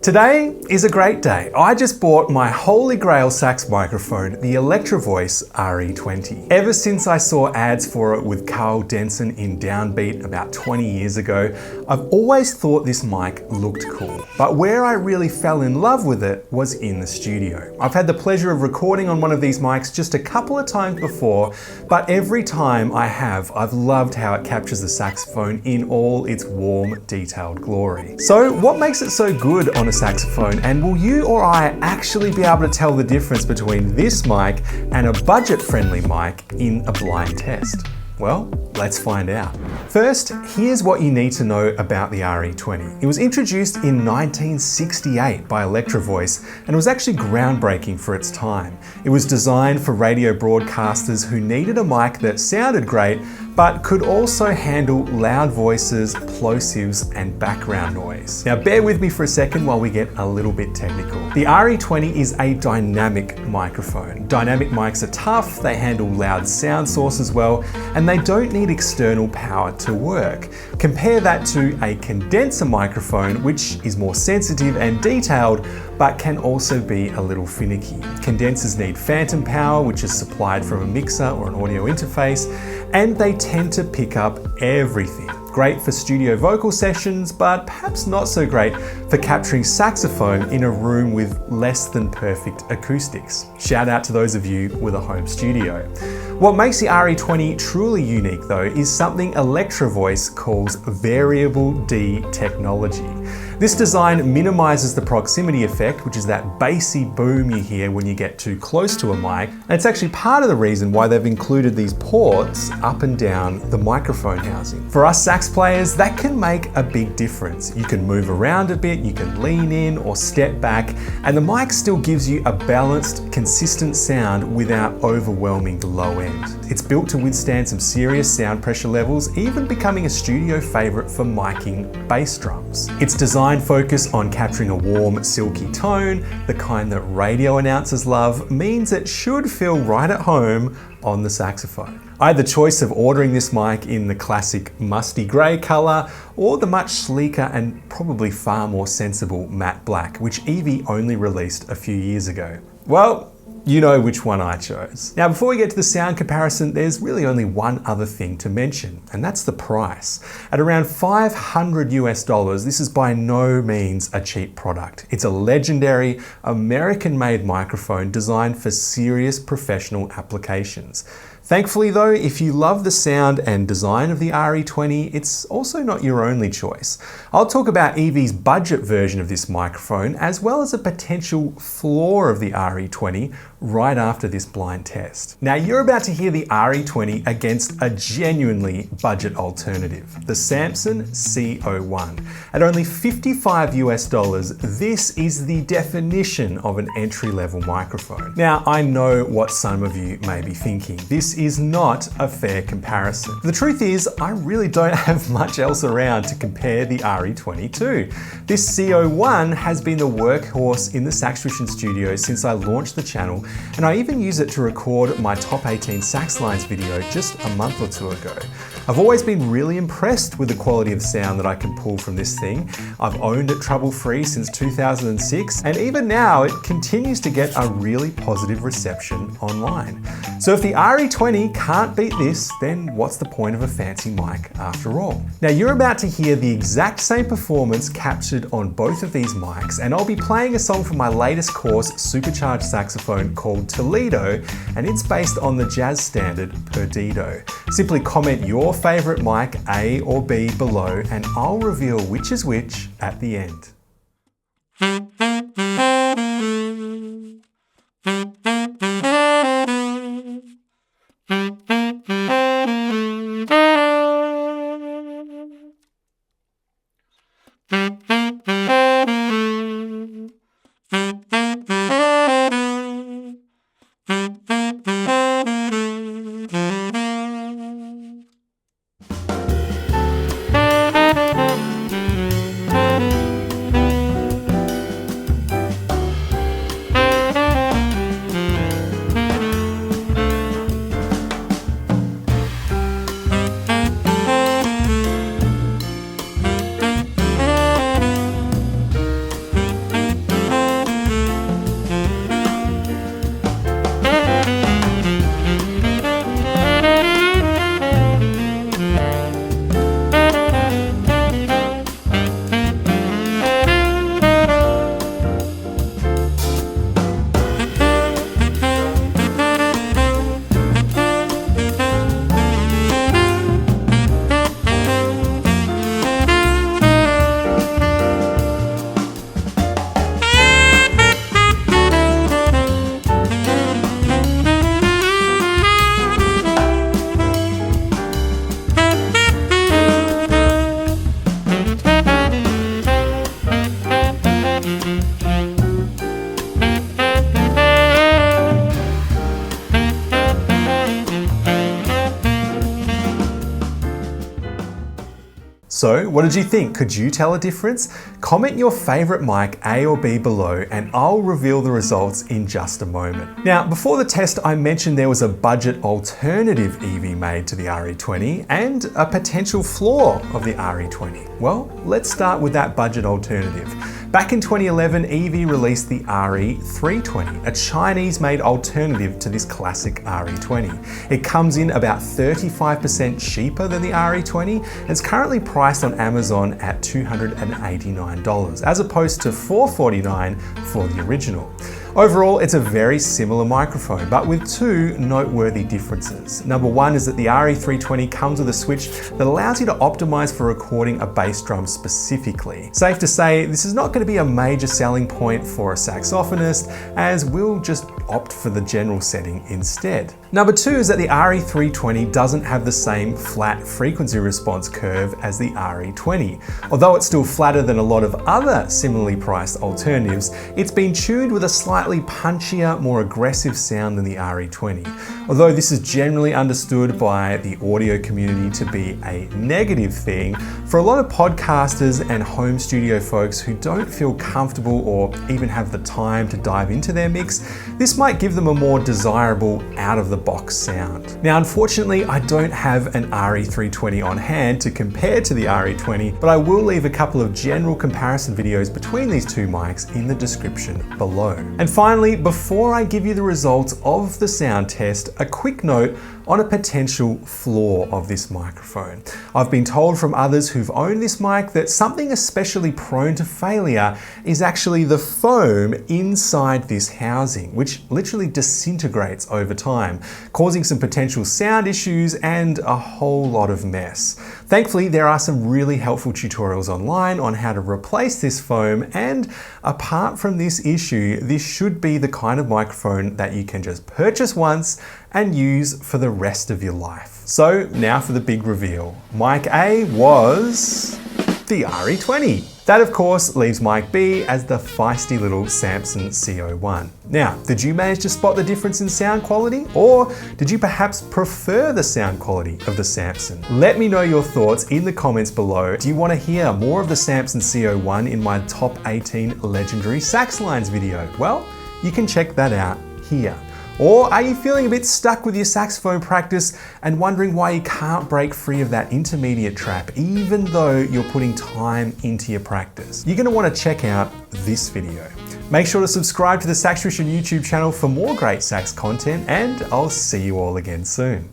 Today is a great day. I just bought my holy grail sax microphone, the Electro-Voice RE-20. Ever since I saw ads for it with Carl Denson in Downbeat about 20 years ago, I've always thought this mic looked cool. But where I really fell in love with it was in the studio. I've had the pleasure of recording on one of these mics just a couple of times before, but every time I have, I've loved how it captures the saxophone in all its warm, detailed glory. So what makes it so good on a saxophone, and will you or I actually be able to tell the difference between this mic and a budget-friendly mic in a blind test? Well, let's find out. First, here's what you need to know about the RE-20. It was introduced in 1968 by Electro-Voice and was actually groundbreaking for its time. It was designed for radio broadcasters who needed a mic that sounded great but could also handle loud voices, plosives, and background noise. Now bear with me for a second while we get a little bit technical. The RE-20 is a dynamic microphone. Dynamic mics are tough, they handle loud sound sources well, and they don't need external power to work. Compare that to a condenser microphone, which is more sensitive and detailed, but can also be a little finicky. Condensers need phantom power, which is supplied from a mixer or an audio interface, and they tend to pick up everything. Great for studio vocal sessions, but perhaps not so great for capturing saxophone in a room with less than perfect acoustics. Shout out to those of you with a home studio. What makes the RE-20 truly unique though is something Electro-Voice calls variable D technology. This design minimizes the proximity effect, which is that bassy boom you hear when you get too close to a mic. And it's actually part of the reason why they've included these ports up and down the microphone housing. For us sax players, that can make a big difference. You can move around a bit, you can lean in or step back, and the mic still gives you a balanced, consistent sound without overwhelming the low end. It's built to withstand some serious sound pressure levels, even becoming a studio favorite for miking bass drums. It's designed focus on capturing a warm, silky tone, the kind that radio announcers love, means it should feel right at home on the saxophone. I had the choice of ordering this mic in the classic musty grey colour or the much sleeker and probably far more sensible matte black, which Evie only released a few years ago. Well, you know which one I chose. Now, before we get to the sound comparison, there's really only one other thing to mention, and that's the price. At around $500 US, this is by no means a cheap product. It's a legendary American-made microphone designed for serious professional applications. Thankfully though, if you love the sound and design of the RE-20, it's also not your only choice. I'll talk about Evie's budget version of this microphone, as well as a potential flaw of the RE-20 right after this blind test. Now you're about to hear the RE-20 against a genuinely budget alternative, the Samson C01. At only $55 US, this is the definition of an entry-level microphone. Now I know what some of you may be thinking. This is not a fair comparison. The truth is, I really don't have much else around to compare the RE-20 to. This C01 has been the workhorse in the SaxTuition studio since I launched the channel, and I even use it to record my top 18 sax lines video just a month or two ago. I've always been really impressed with the quality of sound that I can pull from this thing. I've owned it trouble-free since 2006, and even now it continues to get a really positive reception online. So if the RE-20 can't beat this, then what's the point of a fancy mic after all? Now you're about to hear the exact same performance captured on both of these mics, and I'll be playing a song from my latest course, Supercharged Saxophone, called Toledo, and it's based on the jazz standard Perdido. Simply comment your favorite mic, A or B, below, and I'll reveal which is which at the end. So what did you think? Could you tell a difference? Comment your favorite mic A or B below and I'll reveal the results in just a moment. Now, before the test, I mentioned there was a budget alternative EV made to the RE20 and a potential flaw of the RE20. Well, let's start with that budget alternative. Back in 2011, EV released the RE-320, a Chinese-made alternative to this classic RE20. It comes in about 35% cheaper than the RE20 and is currently priced on Amazon at $289, as opposed to $449 for the original. Overall, it's a very similar microphone, but with two noteworthy differences. Number one is that the RE-320 comes with a switch that allows you to optimize for recording a bass drum specifically. Safe to say, this is not going to be a major selling point for a saxophonist, as we'll just opt for the general setting instead. Number two is that the RE-320 doesn't have the same flat frequency response curve as the RE-20. Although it's still flatter than a lot of other similarly priced alternatives, it's been tuned with a slightly punchier, more aggressive sound than the RE-20. Although this is generally understood by the audio community to be a negative thing, for a lot of podcasters and home studio folks who don't feel comfortable or even have the time to dive into their mix, this might give them a more desirable out-of-the-box sound. Now, unfortunately, I don't have an RE-320 on hand to compare to the RE-20, but I will leave a couple of general comparison videos between these two mics in the description below. And finally, before I give you the results of the sound test, a quick note on a potential flaw of this microphone. I've been told from others who've owned this mic that something especially prone to failure is actually the foam inside this housing, which literally disintegrates over time, causing some potential sound issues and a whole lot of mess. Thankfully, there are some really helpful tutorials online on how to replace this foam, and apart from this issue, this should be the kind of microphone that you can just purchase once and use for the rest of your life. So now for the big reveal. Mic A was the RE-20. That of course leaves mic B as the feisty little Samson C01. Now, did you manage to spot the difference in sound quality? Or did you perhaps prefer the sound quality of the Samson? Let me know your thoughts in the comments below. Do you want to hear more of the Samson C01 in my top 18 legendary sax lines video? Well, you can check that out here. Or are you feeling a bit stuck with your saxophone practice and wondering why you can't break free of that intermediate trap, even though you're putting time into your practice? You're gonna wanna check out this video. Make sure to subscribe to the SaxTuition YouTube channel for more great sax content, and I'll see you all again soon.